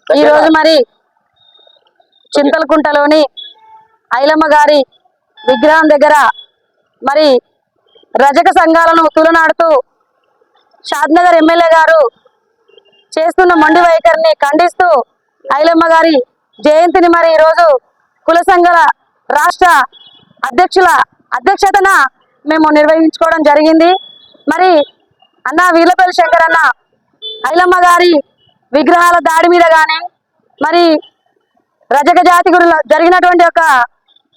ఈ రోజు మరి చింతలకుంటలోని ఐలమ్మ గారి విగ్రహం దగ్గర మరి రజక సంఘాలను తులనాడుతూ షాద్నగర్ ఎమ్మెల్యే గారు చేస్తున్న మొండి వైఖరిని ఖండిస్తూ ఐలమ్మ గారి జయంతిని మరి ఈరోజు కుల సంఘాల రాష్ట్ర అధ్యక్షతన మేము నిర్వహించుకోవడం జరిగింది. మరి అన్న వీలపల్లి శంకర్ అన్న ఐలమ్మ గారి విగ్రహాల దాడి మీద కానీ మరి రజక జాతి గురించి జరిగినటువంటి ఒక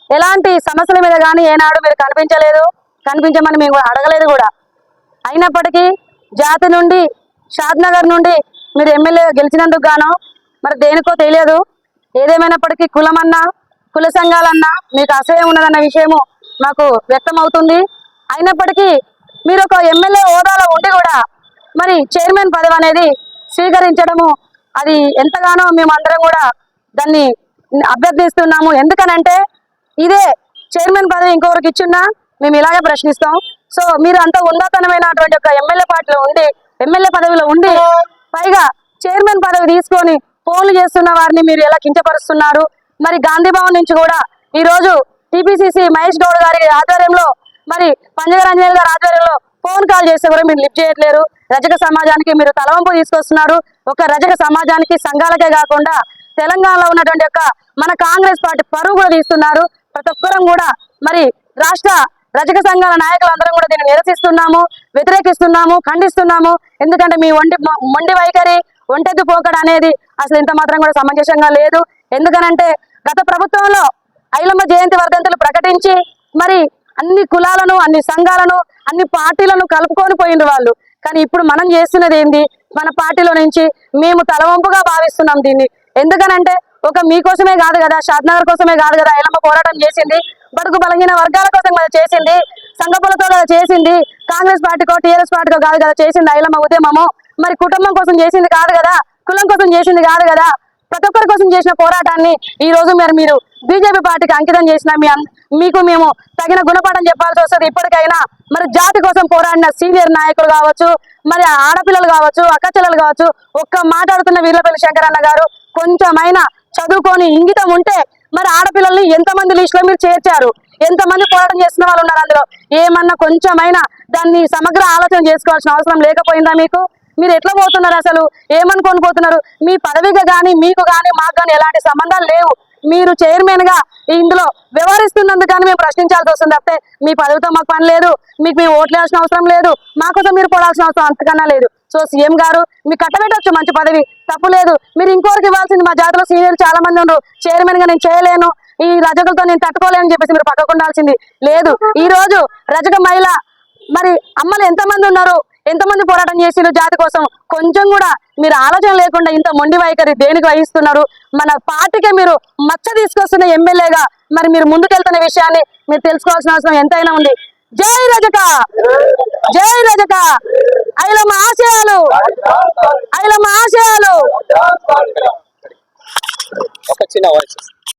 ఎలాంటి సమస్యల మీద కానీ ఏనాడు మీరు కనిపించమని మేము అడగలేదు కూడా. అయినప్పటికీ జాతి నుండి షాద్నగర్ నుండి మీరు ఎమ్మెల్యే గెలిచినందుకు గాను మరి దేనికో తెలియదు, ఏదేమైనప్పటికీ కులమన్నా కుల సంఘాలన్నా మీకు అసహ్యం ఉన్నదన్న విషయము మాకు వ్యక్తమవుతుంది. అయినప్పటికీ మీరు ఒక ఎమ్మెల్యే హోదాలో ఉండి కూడా మరి చైర్మన్ పదవి అనేది స్వీకరించడము అది ఎంతగానో మేమందరం కూడా దాన్ని అభ్యర్థిస్తున్నాము. ఎందుకనంటే ఇదే చైర్మన్ పదవి ఇంకొకరికి ఇచ్చున్నా మేము ఇలాగే ప్రశ్నిస్తాం. సో మీరు అంత ఉన్నతమైనటువంటి ఒక ఎమ్మెల్యే పదవిలో ఉండి పైగా చైర్మన్ పదవి తీసుకొని ఫోన్లు చేస్తున్న వారిని మీరు ఎలా కించపరుస్తున్నారు? మరి గాంధీ భవన్ నుంచి కూడా ఈ రోజు టీపీసీసీ మహేష్ గౌడ్ గారి ఆధ్వర్యంలో మరి పంజగరంజన్ గారి ఆధ్వర్యంలో ఫోన్ కాల్ చేస్తే కూడా మీరు లిఫ్ట్ చేయట్లేరు. రజక సమాజానికి మీరు తలవంపు తీసుకొస్తున్నారు. ఒక రజక సమాజానికి సంఘాలకే కాకుండా తెలంగాణలో ఉన్నటువంటి యొక్క మన కాంగ్రెస్ పార్టీ పరువు కూడా తీస్తున్నారు. ప్రతి ఒక్కరం కూడా మరి రాష్ట్ర రజక సంఘాల నాయకులందరం కూడా దీన్ని నిరసిస్తున్నాము, వ్యతిరేకిస్తున్నాము, ఖండిస్తున్నాము. ఎందుకంటే మీ మొండి వైఖరి ఒంటెద్దు పోకడ అనేది అసలు ఇంత మాత్రం కూడా సమంజసంగా లేదు. ఎందుకనంటే గత ప్రభుత్వంలో ఐలమ్మ జయంతి వర్ధంతులు ప్రకటించి మరి అన్ని కులాలను అన్ని సంఘాలను అన్ని పార్టీలను కలుపుకొని పోయిండ్రు వాళ్ళు. కానీ ఇప్పుడు మనం చేస్తున్నది ఏంది? మన పార్టీలో నుంచి మేము తలవంపుగా భావిస్తున్నాం దీన్ని. ఎందుకనంటే ఒక మీకోసమే కాదు కదా, షాద్నగర్ కోసమే కాదు కదా ఐలమ్మ పోరాటం చేసింది, బడుగు బలహీన వర్గాల కోసం కదా చేసింది, సంఘపులతో కదా చేసింది, కాంగ్రెస్ పార్టీకో టీఆర్ఎస్ పార్టీకో కాదు కదా చేసింది ఐలమ్మ ఉద్యమము. మరి కుటుంబం కోసం చేసింది కాదు కదా, కులం కోసం చేసింది కాదు కదా, ప్రతి ఒక్కరి కోసం చేసిన పోరాటాన్ని ఈ రోజు మీరు బీజేపీ పార్టీకి అంకితం చేసిన మీకు మేము తగిన గుణపాఠం చెప్పాల్సి వస్తుంది. ఇప్పటికైనా మరి జాతి కోసం పోరాడిన సీనియర్ నాయకులు కావచ్చు, మరి ఆడపిల్లలు కావచ్చు, అక్కచెల్లెలు కావచ్చు, ఒక్క మాట్లాడుతున్న వీర్లపల్లి శంకర్ అన్న గారు కొంచెమైనా చదువుకొని ఇంగితం ఉంటే మరి ఆడపిల్లల్ని ఎంతమంది లిస్టులో మీరు చేర్చారు, ఎంతమంది పోరాటం చేస్తున్న వాళ్ళు ఉన్నారు అందులో, ఏమన్నా కొంచెమైనా దాన్ని సమగ్ర ఆలోచన చేసుకోవాల్సిన అవసరం లేకపోయిందా మీకు? మీరు ఎట్లా పోతున్నారు? అసలు ఏమనుకొని పోతున్నారు? మీ పదవిగా కానీ మీకు కానీ మాకు కానీ ఎలాంటి సంబంధాలు లేవు. మీరు చైర్మన్ గా ఇందులో వ్యవహరిస్తున్నందుకు కానీ మేము ప్రశ్నించాల్సి వస్తుంది తప్పితే మీ పదవితో మాకు పని లేదు, మీకు మేము ఓట్లేయాల్సిన అవసరం లేదు, మా కోసం మీరు పోడాల్సిన అవసరం అంతకన్నా లేదు. సో సీఎం గారు మీకు కట్టబెట్టచ్చు మంచి పదవి, తప్పు లేదు. మీరు ఇంకోరికి ఇవ్వాల్సింది. మా జాతిలో సీనియర్లు చాలా మంది ఉన్నారు, చైర్మన్ గా నేను చేయలేను, ఈ రజకులతో నేను తట్టుకోలేనని చెప్పేసి మీరు పక్కకు ఉండాల్సింది లేదు. ఈ రోజు రజక మహిళ మరి అమ్మలు ఎంతమంది ఉన్నారు, ఎంతమంది పోరాటం చేసిరు జాతి కోసం? కొంచెం కూడా మీరు ఆలోచన లేకుండా ఇంత మొండి వైఖరి దేనికి వహిస్తున్నారు? మన పార్టీకే మీరు మచ్చ తీసుకొస్తున్న ఎమ్మెల్యేగా మరి మీరు ముందుకెళ్తున్న విషయాన్ని మీరు తెలుసుకోవాల్సిన అవసరం ఎంతైనా ఉంది. జై రజక, జై రజక, ఐలమ్మ ఆశయాలు, ఐలమ్మ ఆశయాలు. ఒక చిన్న వాయిస్